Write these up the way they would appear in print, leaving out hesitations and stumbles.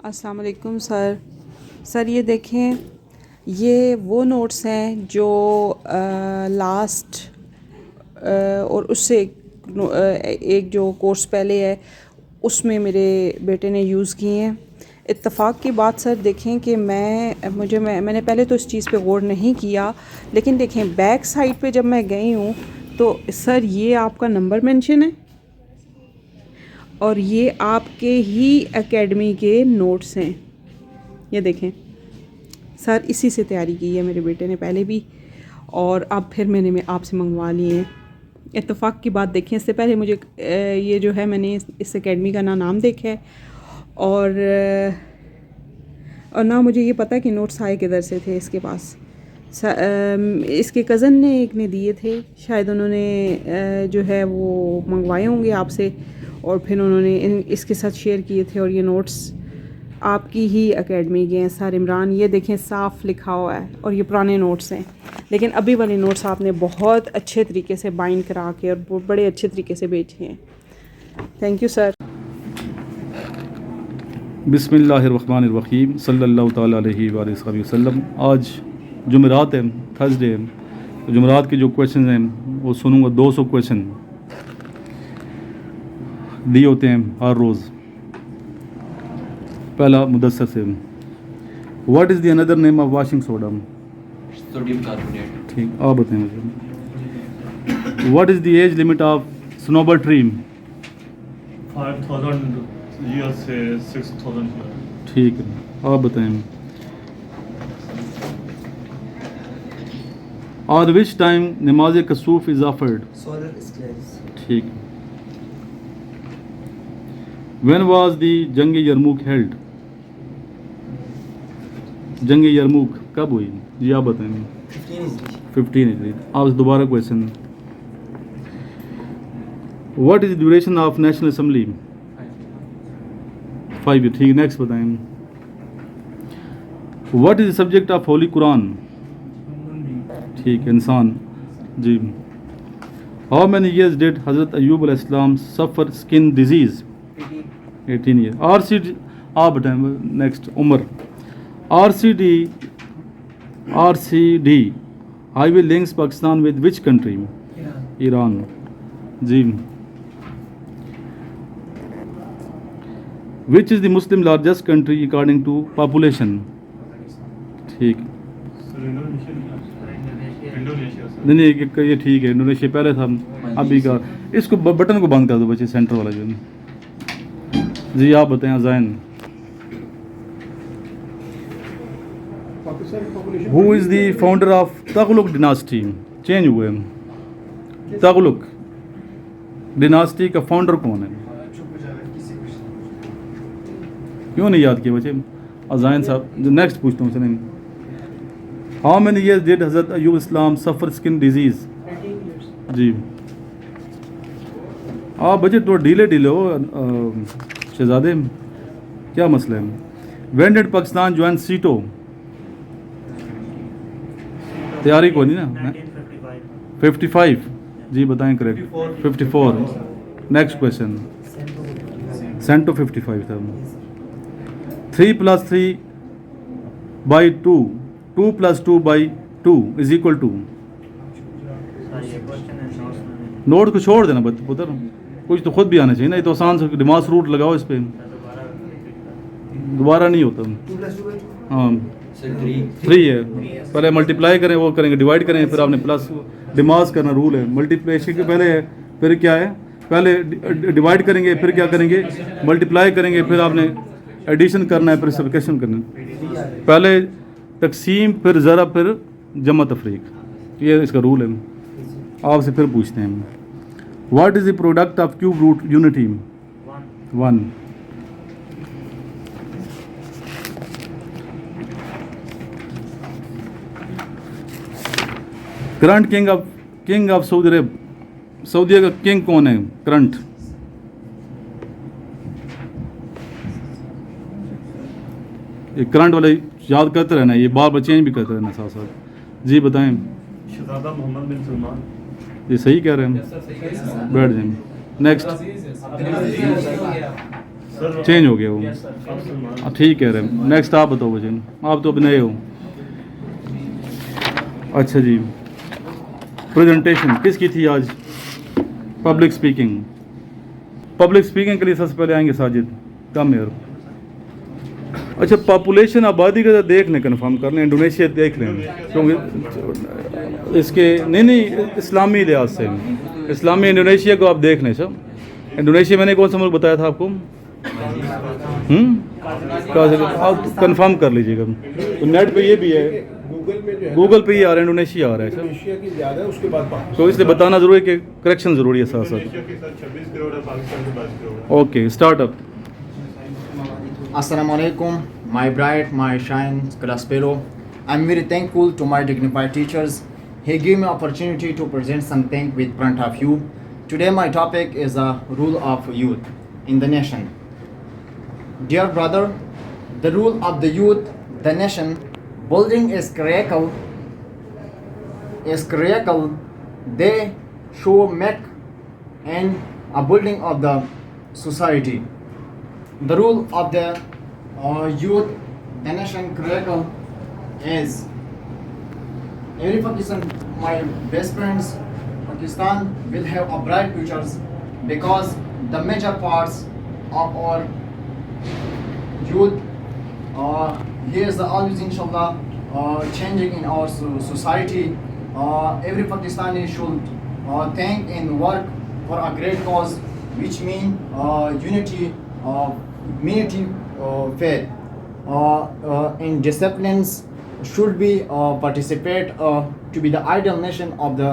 अस्सलाम वालेकुम सर ये देखें, ये वो नोट्स हैं जो लास्ट और उससे एक जो कोर्स पहले है उसमें मेरे बेटे ने यूज़ किए हैं। इत्तेफाक की बात सर देखें कि मैंने पहले तो इस चीज़ पे गौर नहीं किया, लेकिन देखें बैक साइड पे जब मैं गई हूँ तो सर ये आपका नंबर मेंशन है और ये आपके ही एकेडमी के नोट्स हैं। ये देखें सर, इसी से तैयारी की है मेरे बेटे ने पहले भी और अब फिर मैंने आपसे मंगवा लिए हैं। इत्तेफाक की बात देखें, इससे पहले मुझे ये जो है मैंने इस एकेडमी का नाम देखा है और ना मुझे ये पता कि नोट्स आए किधर से थे इसके पास। इसके कज़न ने एक ने दिए थे, शायद उन्होंने जो है वो मंगवाए होंगे आपसे और फिर उन्होंने इसके साथ शेयर किए थे। और ये नोट्स आपकी ही एकेडमी के हैं सर इमरान। ये देखें साफ़ लिखा हुआ है और ये पुराने नोट्स हैं, लेकिन अभी वाले नोट्स आपने बहुत अच्छे तरीके से बाइंड करा के और बड़े अच्छे तरीके से भेजे हैं। Thank you sir. बिस्मिल्लाहिर्रहमानिर्रहीम सल्लल्लाहु ताला अलैहि वसल्लम। आज जुमेरात है, थर्सडे है, तो जुमेरात के जो क्वेश्चन हैं वो सुनूंगा। 200 क्वेश्चन दिए होते हैं हर रोज़। पहला मुदस्सर से, what is the another name of washing soda? Sodium carbonate. ठीक, आप बताएं मुझे। What is the age limit of snowball tree? 5000 years से 6000 years। ठीक है, आप बताएं। और विच टाइम नमाज कसूफ इज़ ऑफर्ड? ठीक। When was the जंग यरमुक held? जंग यरमुक कब हुई जी, आप बताएं। 15 हिजरी। आप दोबारा question, what is the duration of national assembly? 5 year. ठीक, नेक्स्ट बताएं। What is the subject of holy Quran? ठीक, इंसान जी। हाउ मैनी ईयर्स डिड हजरत अयूब अलैहिस्सलाम suffer skin disease? 18 year. RCD आप बताएं। Next Umar. RCD highway links Pakistan with which country? Iran जी। Which is the Muslim largest country according to population? ठीक, नहीं ये ठीक है, इंडोनेशिया पहले था, अभी का। इसको बटन को बंद कर दो बच्चे, सेंटर वाला जो जी। आप बताएं Azain. Who is the founder of Tughlaq dynasty? Change हुए, तगलुक डिनास्टी का फाउंडर कौन है? क्यों नहीं याद किया बच्चे? अज़ैन साहब। नेक्स्ट पूछता हूँ sir. How many years did हज़रत अयूब इस्लाम सफ़र स्किन डिजीज़? जी। आप बच्चे थोड़ा ढीले हो शहजादे, क्या मसला है? व्हेन डिड पाकिस्तान ज्वाइन सीटो? तैयारी को नहीं ना। 55 जी, बताएं करेक्ट। 54। नेक्स्ट क्वेश्चन, सेंटो 55 था। 3 + 3 by 2, 2 + 2 by 2 is equal to? Note को छोड़ देना पुत्र, कुछ तो खुद भी आना चाहिए ना। ये तो आसान से दिमाग रूट लगाओ इस पे, दोबारा नहीं होता। हाँ 3 है, पहले मल्टीप्लाई करें, वो करेंगे डिवाइड करें, फिर आपने प्लस दिमाग करना रूल है। मल्टीप्लिकेशन के पहले है, फिर क्या है, पहले डिवाइड करेंगे, फिर क्या करेंगे, मल्टीप्लाई करेंगे, फिर आपने एडिशन करना है, फिर सब्ट्रैक्शन करना है। पहले तकसीम, फिर ज़रा, फिर जमा तफरीक, ये इसका रूल है। आपसे फिर पूछते हैं, what is the product of cube root unity? 1। Current king of Saudi Arab, Saudi का किंग कौन है करंट? ये करंट वाले याद करते रहना, ये बार बार चेंज भी करते रहना साथ साथ। जी बताएं। शहजादा मोहम्मद बिन सलमान। ये सही कह रहे हैं, बैठ जाएंगे। नेक्स्ट चेंज हो गया वो? आप सलमान। ठीक कह रहे हैं। नेक्स्ट आप बताओ मुझे, आप तो अब नए हो। अच्छा जी, प्रेजेंटेशन किसकी थी आज? Public speaking. पब्लिक स्पीकिंग के लिए सबसे पहले आएंगे साजिद, कम यार। अच्छा, पॉपुलेशन आबादी का देख लें, कंफर्म कर लें, इंडोनेशिया देख लें, क्योंकि इसके नहीं इस्लामी लिहाज से, इस्लामी इंडोनेशिया को आप देख लें सब। इंडोनेशिया मैंने कौन सा मुल्क बताया था आपको? आप कंफर्म कर लीजिएगा। तो नेट पे ये भी है, गूगल पे ही आ रहा है, इंडोनेशिया आ रहा है सर, की ज़्यादा है, उसके बाद तो इसलिए बताना ज़रूरी है कि करेक्शन ज़रूरी है साथ साथ। 26 करोड़ है, पाकिस्तान के 22 करोड़ है। Okay, startup. Assalamu alaikum, my bright, my shine, Claspero. I'm very thankful to my dignified teachers. He gave me opportunity to present something with front of you. Today my topic is a role of youth in the nation. Dear brother, the role of the youth, the nation, building is critical. They should make and a building of the society. The role of the youth, the nation critical is every Pakistan, my best friends, Pakistan will have a bright futures because the major parts of our youth he is always inshallah changing in our society. Every Pakistani should think and work for a great cause, which mean unity, community, faith, in disciplines should be participate to be the ideal nation of the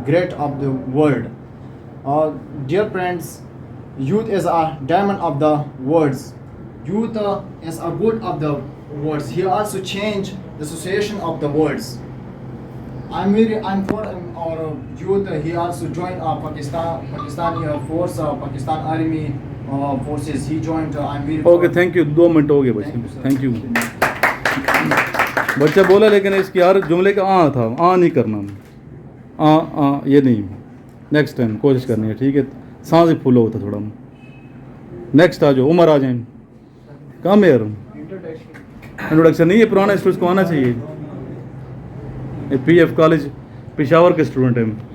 great of the world. Dear friends, youth is a diamond of the words. Youth is a good of the words. He also change the association of the words. I'm for our youth. He also joined Pakistani force, Pakistan Army forces. He joined. I'm very. Okay, thank you. 2 minute हो गए बच्चे, thank you. बच्चा बोला लेकिन इसकी हर जुमले का था, नहीं करना, ये नहीं। नेक्स्ट टाइम कोशिश करनी है, ठीक है? सांस ही फूला होता थोड़ा। नेक्स्ट आ जाओ, उमर आ जाए। कम यार, इंट्रोडक्शन नहीं है, पुराना स्टूडेंट्स को आना चाहिए। PF कॉलेज पेशावर के स्टूडेंट हैं।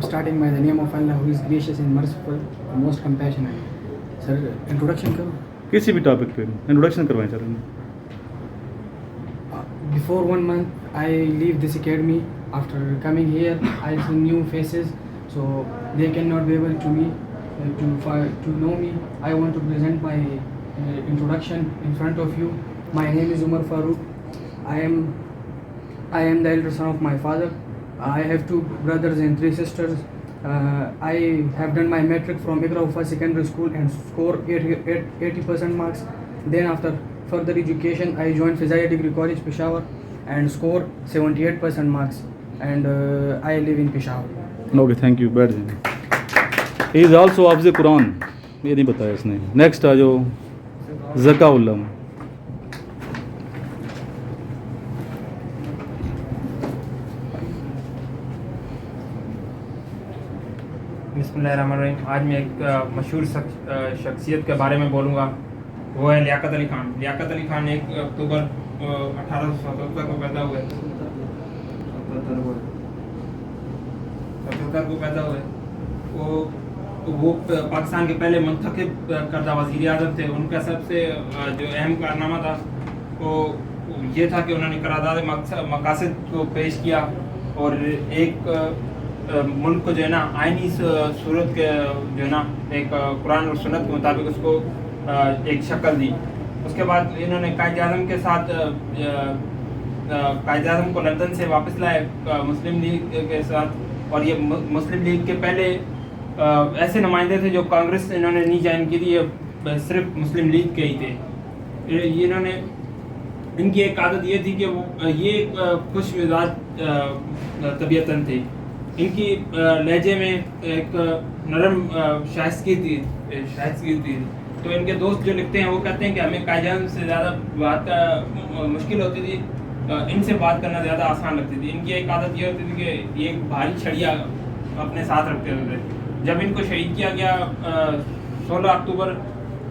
Starting by the name of Allah, who is gracious and merciful, most compassionate. Sir, introduction करो। किसी भी टॉपिक पे इंट्रोडक्शन करवाएं चलें। Before 1 month, I leave this academy. After coming here, I see new faces, so they cannot be able to me to know me. I want to present my introduction in front of you. My name is Umar Farooq. I am the elder son of my father. I have 2 brothers and 3 sisters. I have done my metric from Ufa Secondary School and score 80% marks. Then after further education, I joined Fizaya Degree College, Peshawar, and score 78% marks. And I live in Peshawar. Okay, thank you. बैठ जाए। He is also हाफिज़ कुरान, ये नहीं बताया इसने। Next आ जाओ, ज़काउल्लाह। बिस्मिल्लाहिर्रहमानिर्रहीम। आज मैं एक मशहूर शख्सियत के बारे में बोलूँगा, वो है लियाकत अली खान। लियाकत अली खान 1 अक्टूबर 1877 को पैदा हुए। 77 को पैदा हुए। वो पाकिस्तान के पहले मुंतखब करदा वज़ीर आज़म थे। उनका सबसे जो अहम कारनामा था वो ये था कि उन्होंने करारदाद मकासद को पेश किया और एक मुल्क को जो है ना आइनी सूरत के जो है ना एक कुरान और सुन्नत के मुताबिक उसको एक शक्ल दी। उसके बाद इन्होंने कायद-ए-आज़म के साथ कायद-ए-आज़म को लंदन से वापस लाए मुस्लिम लीग के साथ। और ये मुस्लिम लीग के पहले ऐसे नुमाइंदे थे जो कांग्रेस इन्होंने नहीं ज्वाइन की थी, ये सिर्फ मुस्लिम लीग के ही थे। इन्होंने इनकी एक आदत ये थी कि वो ये खुश मिजाज तबीयतन थे। इनकी लहजे में एक नरम शाइस्तगी थी। तो इनके दोस्त जो लिखते हैं वो कहते हैं कि हमें कायद-ए-आज़म से ज़्यादा बात मुश्किल होती थी, इनसे बात करना ज़्यादा आसान लगती थी। इनकी एक आदत ये होती थी कि ये एक भारी छड़िया अपने साथ रखते होते थे। जब इनको शहीद किया गया 16 अक्टूबर